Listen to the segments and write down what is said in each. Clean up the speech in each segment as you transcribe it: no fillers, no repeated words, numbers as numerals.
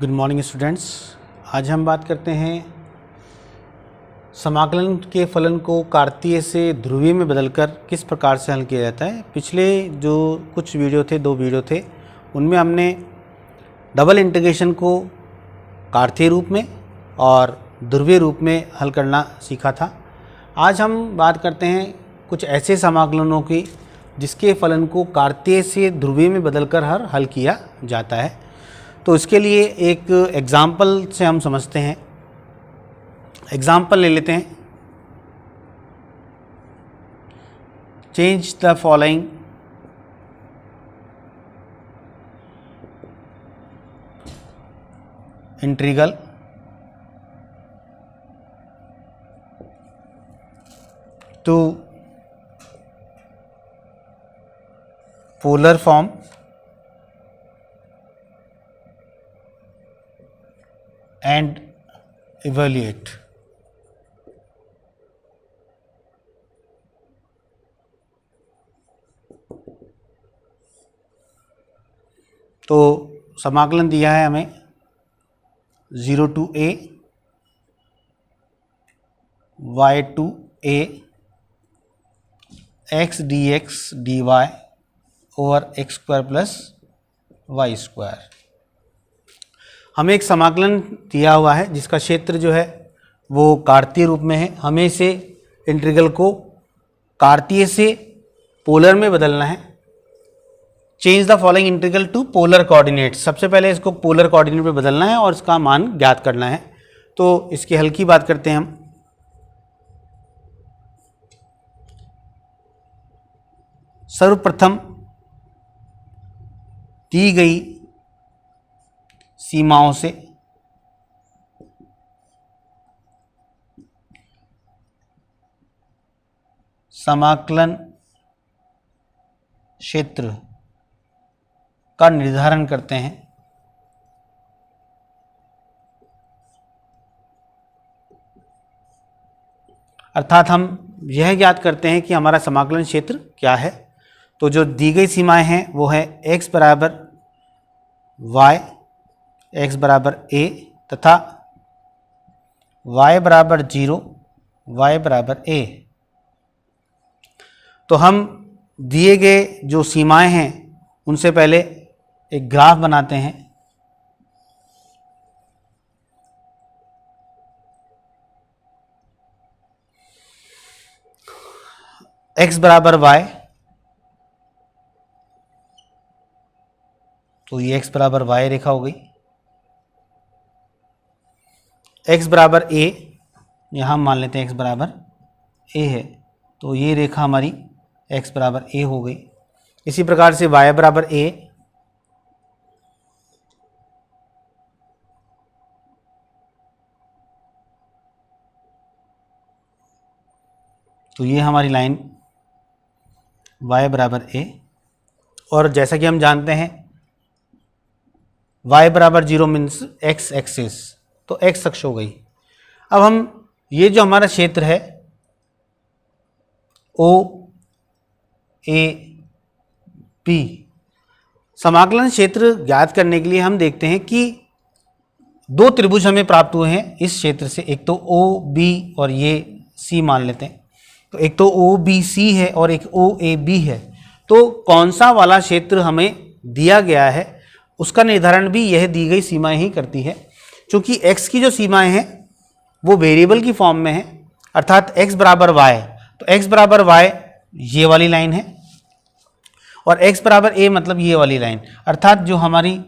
Good morning students. आज हम बात करते हैं समाकलन के फलन को कार्तीय से ध्रुवीय में बदलकर किस प्रकार से हल किया जाता है। पिछले जो कुछ वीडियो थे, 2 वीडियो थे, उनमें हमने डबल इंटीग्रेशन को कार्तीय रूप में और ध्रुवीय रूप में हल करना सीखा था। आज हम बात करते हैं कुछ ऐसे समाकलनों की जिसके फलन को कार्तीय से ध्रुवीय में बदलकर हल किया जाता है। तो इसके लिए एक एग्जाम्पल से हम समझते हैं। एग्जाम्पल ले लेते हैं। Change the following integral to polar form and evaluate। तो समाकलन दिया है हमें 0 to a y to a x dx dy over x square plus Y square. हमें एक समाकलन दिया हुआ है जिसका क्षेत्र जो है वो कार्तीय रूप में है। हमें इसे इंटीग्रल को कार्तीय से पोलर में बदलना है। Change the following integral to polar coordinate. सबसे पहले इसको पोलर कोऑर्डिनेट में बदलना है और इसका मान ज्ञात करना है। तो इसके हल की बात करते हैं हम। सर्वप्रथम दी गई सीमाओं से समाकलन क्षेत्र का निर्धारण करते हैं। अर्थात हम यह ज्ञात करते हैं कि हमारा समाकलन क्षेत्र क्या है। तो जो दी गई सीमाएं हैं वो है x बराबर y, x बराबर a तथा y बराबर 0, y बराबर a। तो हम दिए गए जो सीमाएं हैं उनसे पहले एक ग्राफ बनाते हैं। x बराबर y, तो ये x बराबर y रेखा हो गई। x बराबर a, यहाँ मान लेते हैं x बराबर a है, तो ये रेखा हमारी x बराबर a हो गई। इसी प्रकार से y बराबर a, तो ये हमारी लाइन y बराबर a। और जैसा कि हम जानते हैं y बराबर 0 मीन्स x एक्सिस, तो x अक्ष हो गई। अब हम ये जो हमारा क्षेत्र है ओ ए पी, समाकलन क्षेत्र ज्ञात करने के लिए हम देखते हैं कि 2 त्रिभुज हमें प्राप्त हुए हैं इस क्षेत्र से। एक तो ओ बी और ये सी मान लेते हैं। तो एक तो ओ बी सी है और एक ओ ए बी है। तो कौन सा वाला क्षेत्र हमें दिया गया है उसका निर्धारण भी यह दी गई सीमाएं ही करती है। क्योंकि x की जो सीमाएं हैं वो वेरिएबल की फॉर्म में है, अर्थात x बराबर y, तो x बराबर y ये वाली लाइन है और x बराबर a मतलब ये वाली लाइन। अर्थात जो हमारी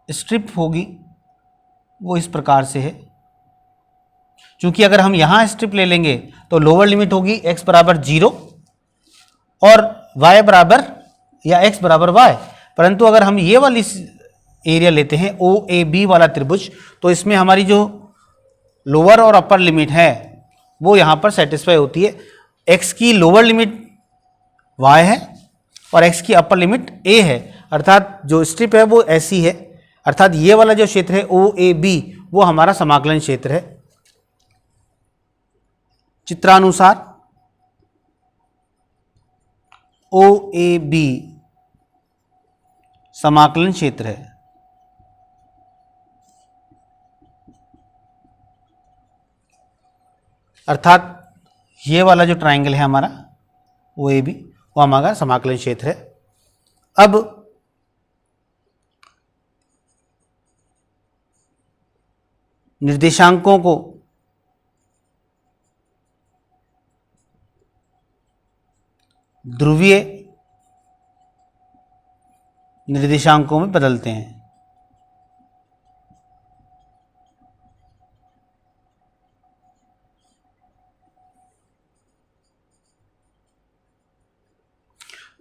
स्ट्रिप होगी वो इस प्रकार से है। क्योंकि अगर हम यहाँ स्ट्रिप ले लेंगे तो लोअर लिमिट होगी x बराबर 0 और y बराबर या x बराबर y। परंतु अगर हम ये वाली एरिया लेते हैं ओ ए बी वाला त्रिभुज, तो इसमें हमारी जो लोअर और अपर लिमिट है वो यहाँ पर सेटिस्फाई होती है। x की लोअर लिमिट y है और x की अपर लिमिट a है। अर्थात जो स्ट्रिप है वो ऐसी है। अर्थात ये वाला जो क्षेत्र है ओ ए बी वो हमारा समाकलन क्षेत्र है। चित्रानुसार ओ ए बी समाकलन क्षेत्र है। अर्थात ये वाला जो ट्राइंगल है हमारा वो ए बी, वो हमारा समाकलन क्षेत्र है। अब निर्देशांकों को ध्रुवीय निर्देशांकों में बदलते हैं।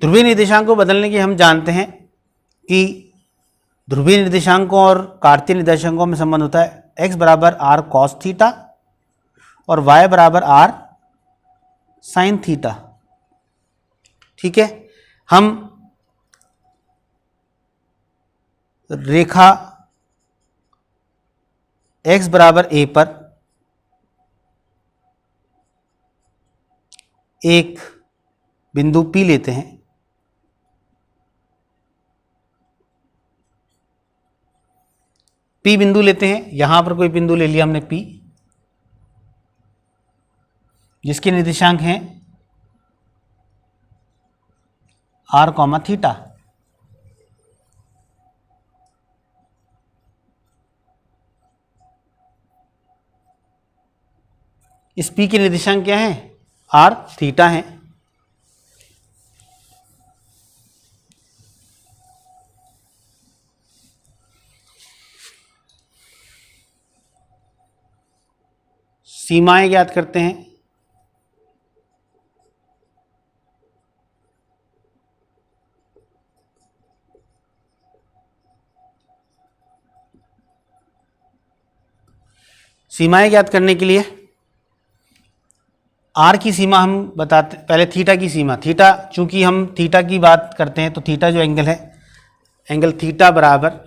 ध्रुवीय निर्देशांक को बदलने की हम जानते हैं कि ध्रुवीय निर्देशांकों और कार्तीय निर्देशांकों में संबंध होता है x बराबर आर कॉस थीटा और y बराबर आर साइन थीटा। ठीक है, हम रेखा x बराबर a पर एक बिंदु P लेते हैं। P बिंदु लेते हैं, यहां पर कोई बिंदु ले लिया हमने P, जिसके निर्देशांक हैं r कॉमा थीटा। इस P के निर्देशांक क्या हैं? r थीटा हैं। सीमाएं ज्ञात करते हैं। सीमाएं ज्ञात करने के लिए आर की सीमा हम बताते, पहले थीटा की सीमा। थीटा, चूंकि हम थीटा की बात करते हैं तो थीटा जो एंगल है, एंगल थीटा बराबर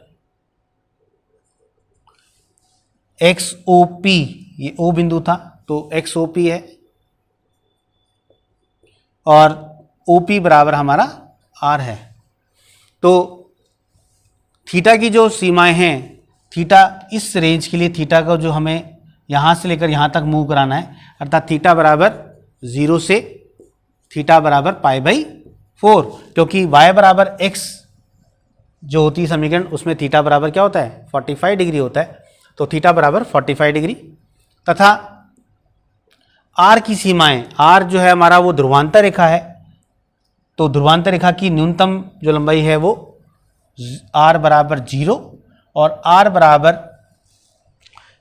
एक्स ओ पी, ये ओ बिंदु था तो एक्स ओ पी है और ओ पी बराबर हमारा आर है। तो थीटा की जो सीमाएं हैं, थीटा इस रेंज के लिए थीटा का जो हमें यहाँ से लेकर यहाँ तक मूव कराना है, अर्थात थीटा बराबर 0 से थीटा बराबर पाई बाई 4, क्योंकि y बराबर x जो होती है समीकरण, उसमें थीटा बराबर क्या होता है? 45 डिग्री होता है। तो थीटा बराबर 45 डिग्री तथा r की सीमाएं, r जो है हमारा वो ध्रुवांतर रेखा है, तो ध्रुवांतर रेखा की न्यूनतम जो लंबाई है वो r बराबर 0 और r बराबर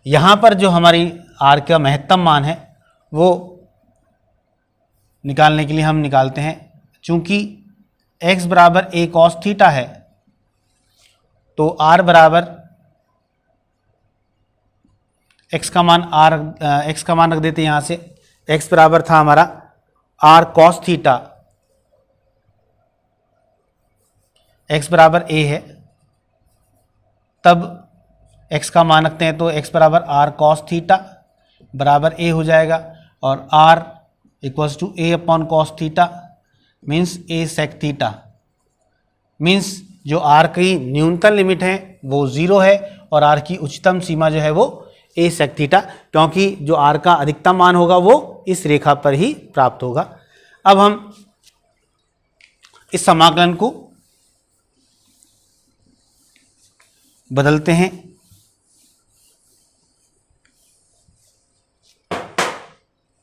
यहाँ पर जो हमारी r का महत्तम मान है वो निकालने के लिए हम निकालते हैं। चूंकि x बराबर a cos थीटा है तो r बराबर x का मान x का मान रख देते हैं यहाँ से। x बराबर था हमारा r cos थीटा, x बराबर a है, तब x का मान रखते हैं तो x बराबर r cos थीटा बराबर a हो जाएगा और r equals to a upon cos theta means a sec theta. Means जो r की न्यूनतम लिमिट है वो 0 है और r की उच्चतम सीमा जो है वो a sec थीटा, क्योंकि जो r का अधिकतम मान होगा वो इस रेखा पर ही प्राप्त होगा। अब हम इस समाकलन को बदलते हैं।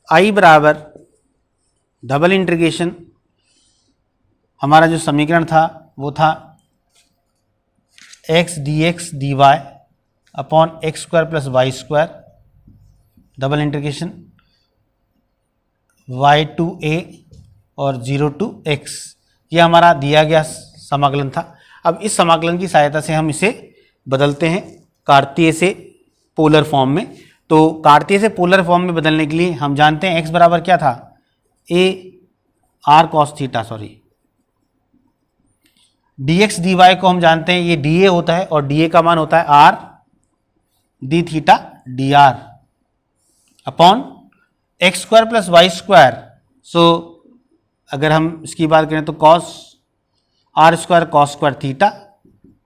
I बराबर डबल इंटीग्रेशन, हमारा जो समीकरण था वो था x dx dy upon x square plus Y square, double integration y to a और 0 टू x, ये हमारा दिया गया समाकलन था। अब इस समाकलन की सहायता से हम इसे बदलते हैं कार्तीय से पोलर फॉर्म में। तो कार्तीय से पोलर फॉर्म में बदलने के लिए हम जानते हैं x बराबर क्या था? a r cos theta, sorry dx dy को हम जानते हैं ये dA होता है और dA का मान होता है r d theta dr upon x square plus Y square. So अगर हम इसकी बात करें तो cos r square cos square theta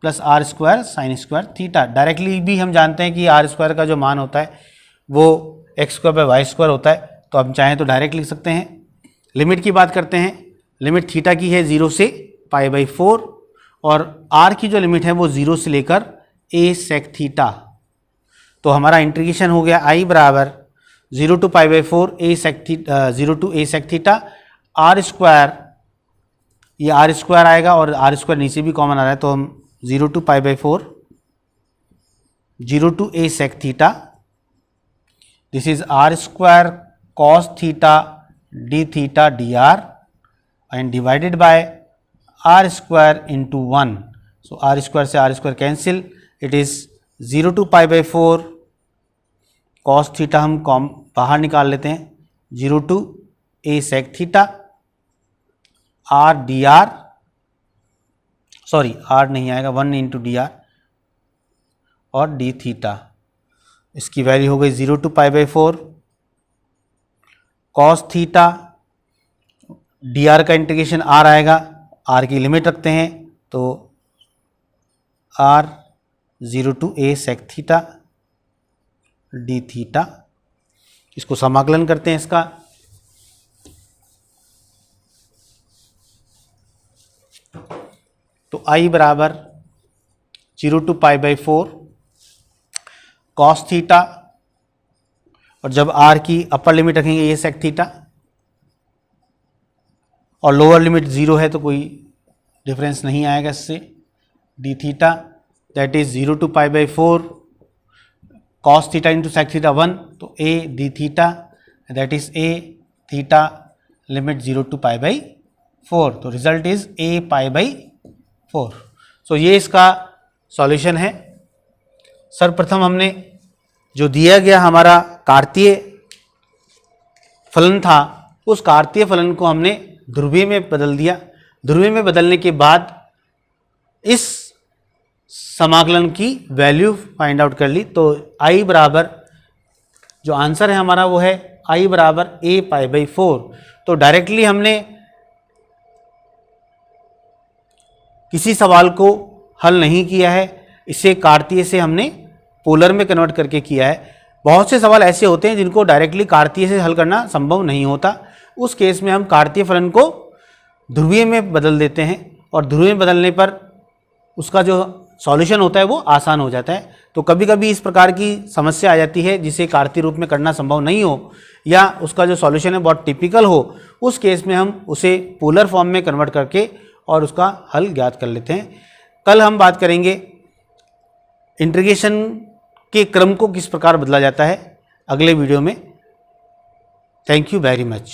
plus r square sine square theta. Directly भी हम जानते हैं कि r स्क्वायर का जो मान होता है वो x square by y square होता है, तो हम चाहें तो डायरेक्ट लिख सकते हैं। लिमिट की बात करते हैं, लिमिट थीटा की है 0 से π/4 और r की जो लिमिट है वो 0 से लेकर a sec थीटा। तो हमारा इंटीग्रेशन हो गया i बराबर 0 to π/4 a sec theta 0 to a sec theta r square, ये r स्क्वायर आएगा और r स्क्वायर नीचे भी कॉमन आ रहा है, तो हम 0 to π/4 0 to a sec theta, this is r square cos theta d theta dr and divided by r square into 1। So r square से r square cancel, it is 0 to π/4 cos theta हम बाहर निकाल लेते हैं, 0 to a sec theta r dr, sorry r नहीं आएगा, 1 into D R और d theta, इसकी वैल्यू हो गई 0 to π/4 cos थीटा, dr का इंटीग्रेशन r आएगा, r की लिमिट रखते हैं तो r 0 to a sec theta d theta, इसको समाकलन करते हैं इसका, तो i बराबर 0 to π/4 cos थीटा, और जब r की अपर लिमिट रखेंगे a sec थीटा और लोअर लिमिट 0 है तो कोई डिफरेंस नहीं आएगा इससे, d theta that is 0 to π/4 cos theta into sec theta 1, तो a d theta that is a theta limit 0 to π/4, तो रिजल्ट इज a π/4। सो ये इसका सॉल्यूशन है। सर्वप्रथम हमने जो दिया गया हमारा कार्तीय फलन था, उस कार्तीय फलन को हमने ध्रुवीय में बदल दिया। ध्रुवीय में बदलने के बाद इस समाकलन की वैल्यू फाइंड आउट कर ली, तो i बराबर जो आंसर है हमारा वो है i बराबर a π/4। तो डायरेक्टली हमने किसी सवाल को हल नहीं किया है, इसे कार्तीय से हमने पोलर में कन्वर्ट करके किया है। बहुत से सवाल ऐसे होते हैं जिनको डायरेक्टली कार्तीय से हल करना संभव नहीं होता, उस केस में हम कार्तीय फलन को ध्रुवीय में बदल देते हैं और ध्रुवीय में बदलने पर उसका जो सॉल्यूशन होता है वो आसान हो जाता है। तो कभी कभी इस प्रकार की समस्या आ जाती है जिसे कार्तीय रूप में करना संभव नहीं हो या उसका जो सॉल्यूशन है बहुत टिपिकल हो, उस केस में हम उसे पोलर फॉर्म में कन्वर्ट करके और उसका हल ज्ञात कर लेते हैं। कल हम बात करेंगे इंटीग्रेशन के क्रम को किस प्रकार बदला जाता है अगले वीडियो में। Thank you very much.